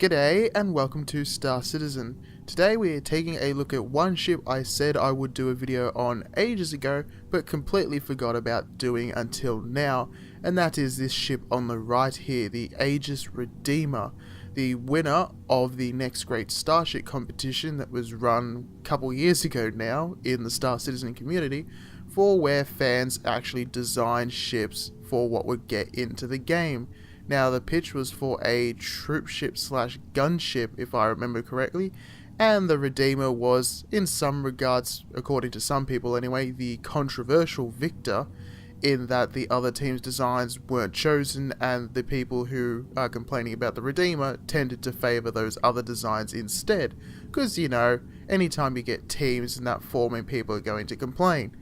G'day and welcome to Star Citizen. Today we are taking a look at one ship I said I would do a video on ages ago but completely forgot about doing until now, and that is this ship on the right here, the Aegis Redeemer, the winner of the Next Great Starship competition that was run a couple years ago now in the Star Citizen community, for where fans actually design ships for what would get into the game. Now, the pitch was for a troop ship slash gunship, if I remember correctly, and the Redeemer was, in some regards, according to some people anyway, the controversial victor, in that the other team's designs weren't chosen and the people who are complaining about the Redeemer tended to favour those other designs instead, because, you know, anytime you get teams in that form, people are going to complain.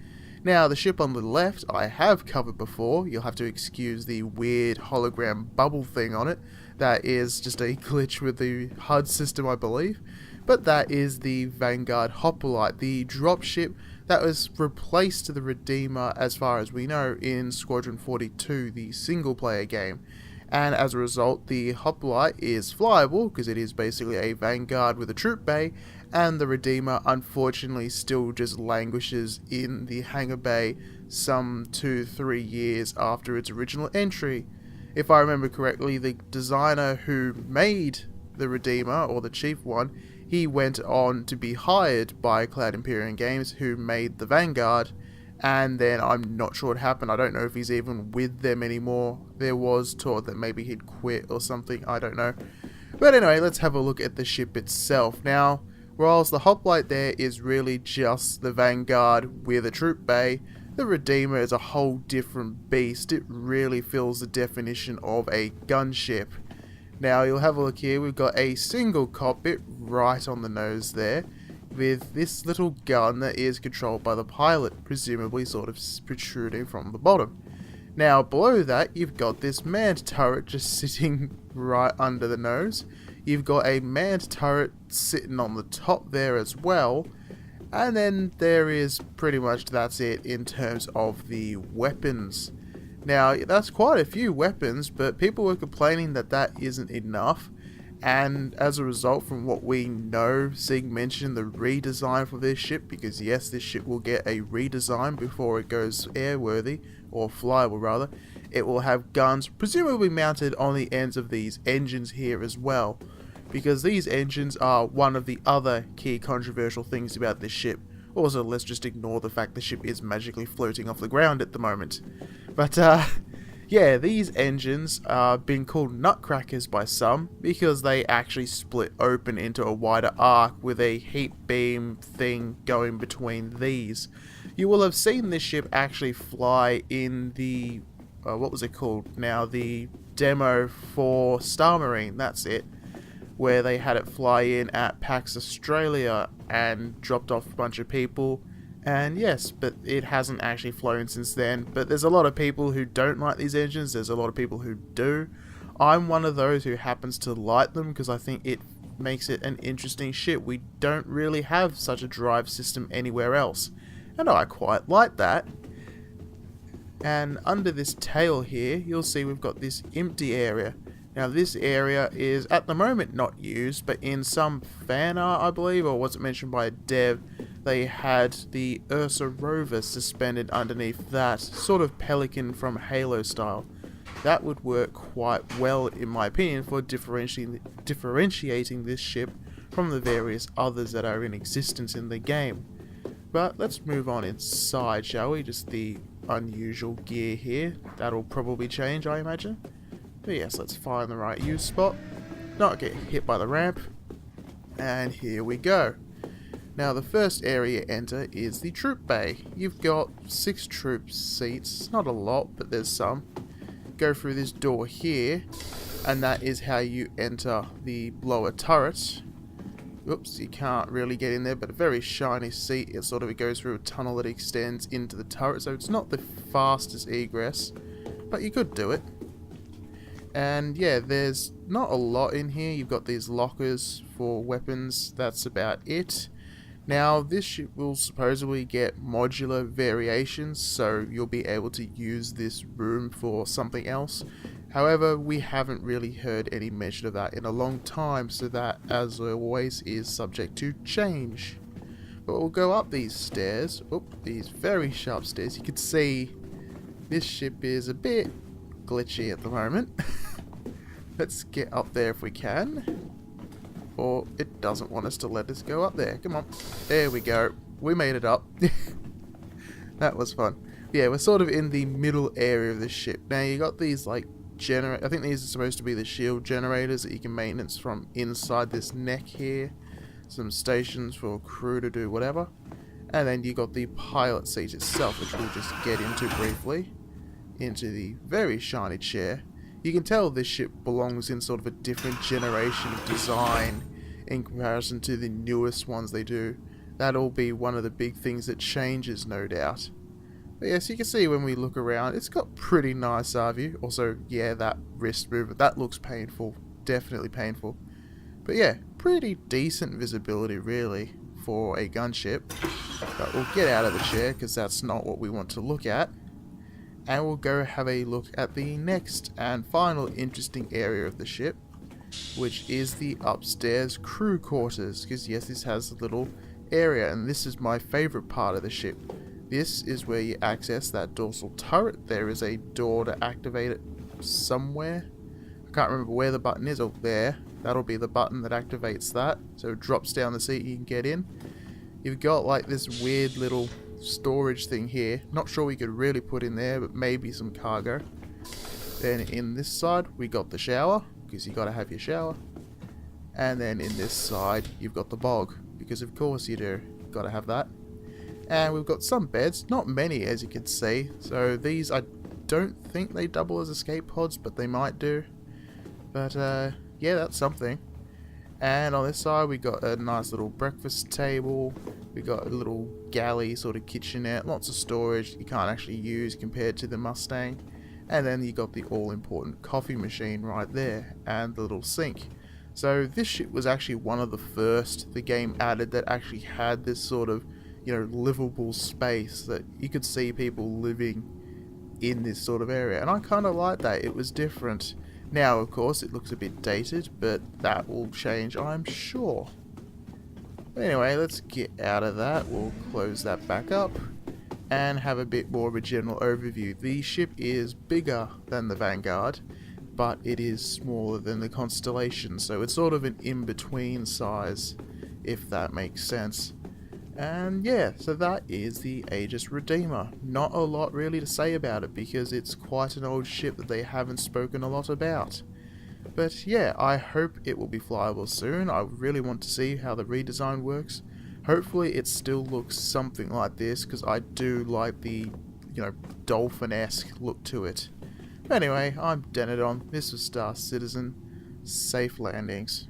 Now, the ship on the left I have covered before. You'll have to excuse the weird hologram bubble thing on it. That is just a glitch with the HUD system, I believe. But that is the Vanguard Hoplite, the dropship that was replaced to the Redeemer, as far as we know, in Squadron 42, the single-player game. And as a result, the Hoplite is flyable, because it is basically a Vanguard with a troop bay, and the Redeemer unfortunately still just languishes in the hangar bay some 2-3 years after its original entry. If I remember correctly, the designer who made the Redeemer, or the chief one, he went on to be hired by Cloud Imperium Games, who made the Vanguard, and then I'm not sure what happened. I don't know if he's even with them anymore. There was talk that maybe he'd quit or something, I don't know. But anyway, let's have a look at the ship itself. Now, whilst the Hoplite there is really just the Vanguard with a troop bay, the Redeemer is a whole different beast. It really fills the definition of a gunship. Now, you'll have a look here, we've got a single cockpit right on the nose there, with this little gun that is controlled by the pilot, presumably sort of protruding from the bottom. Now, below that, you've got this manned turret just sitting right under the nose. You've got a manned turret sitting on the top there as well. And then there is pretty much, that's it in terms of the weapons. Now, that's quite a few weapons, but people were complaining that that isn't enough. And as a result, from what we know, Sig mentioned the redesign for this ship, because yes, this ship will get a redesign before it goes airworthy, or flyable rather. It will have guns presumably mounted on the ends of these engines here as well, because these engines are one of the other key controversial things about this ship. Also, let's just ignore the fact the ship is magically floating off the ground at the moment. But yeah, these engines are being called nutcrackers by some because they actually split open into a wider arc with a heat beam thing going between these. You will have seen this ship actually fly in the, what was it called now, the demo for Star Marine, that's it, where they had it fly in at PAX Australia and dropped off a bunch of people. And yes, but it hasn't actually flown since then. But there's a lot of people who don't like these engines, there's a lot of people who do. I'm one of those who happens to like them because I think it makes it an interesting ship. We don't really have such a drive system anywhere else, and I quite like that. And under this tail here, you'll see we've got this empty area. Now, this area is at the moment not used, but in some fan art, I believe, or was it mentioned by a dev, they had the Ursa rover suspended underneath that, sort of pelican from Halo style. That would work quite well, in my opinion, for differentiating this ship from the various others that are in existence in the game. But let's move on inside, shall we? Just the unusual gear here. That'll probably change, I imagine. But yes, let's find the right use spot, not get hit by the ramp, and here we go. Now, the first area you enter is the troop bay. You've got 6 troop seats, not a lot, but there's some. Go through this door here, and that is how you enter the lower turret. Oops, you can't really get in there, but a very shiny seat. It goes through a tunnel that extends into the turret, so it's not the fastest egress, but you could do it. And yeah, there's not a lot in here. You've got these lockers for weapons, that's about it. Now, this ship will supposedly get modular variations, so you'll be able to use this room for something else. However, we haven't really heard any mention of that in a long time, so that, as always, is subject to change. But we'll go up these stairs, these very sharp stairs. You can see this ship is a bit glitchy at the moment. Let's get up there if we can. Or it doesn't want us to let us go up there. Come on. There we go. We made it up. That was fun. Yeah, we're sort of in the middle area of the ship. Now you got these like I think these are supposed to be the shield generators that you can maintenance from inside this neck here. Some stations for crew to do whatever. And then you got the pilot seat itself, which we'll just get into briefly. Into the very shiny chair. You can tell this ship belongs in sort of a different generation of design in comparison to the newest ones they do. That'll be one of the big things that changes, no doubt. But yes, you can see when we look around, it's got pretty nice eye view. Also, yeah, that wrist movement, that looks painful. Definitely painful. But yeah, pretty decent visibility really for a gunship. But we'll get out of the chair because that's not what we want to look at. And we'll go have a look at the next and final interesting area of the ship, which is the upstairs crew quarters, because yes, this has a little area, and this is my favourite part of the ship. This is where you access that dorsal turret. There is a door to activate it somewhere. I can't remember where the button is. Oh, there. That'll be the button that activates that. So it drops down the seat, you can get in. You've got like this weird little storage thing here. Not sure we could really put in there, but maybe some cargo. Then in this side we got the shower, because you got to have your shower. And then in this side you've got the bog, because of course you do, got to have that. And we've got some beds, not many as you can see. So these, I don't think they double as escape pods, but they might do. But yeah, that's something. And on this side we got a nice little breakfast table. We got a little galley sort of kitchenette, lots of storage you can't actually use compared to the Mustang. And then you got the all-important coffee machine right there, and the little sink. So this ship was actually one of the first the game added that actually had this sort of, you know, livable space that you could see people living in this sort of area. And I kind of like that, it was different. Now, of course, it looks a bit dated, but that will change, I'm sure. But anyway, let's get out of that. We'll close that back up and have a bit more of a general overview. The ship is bigger than the Vanguard, but it is smaller than the Constellation, so it's sort of an in-between size, if that makes sense. And yeah, so that is the Aegis Redeemer. Not a lot really to say about it because it's quite an old ship that they haven't spoken a lot about. But yeah, I hope it will be flyable soon. I really want to see how the redesign works. Hopefully it still looks something like this, because I do like the, you know, dolphin-esque look to it. But anyway, I'm Denodon, this was Star Citizen. Safe landings.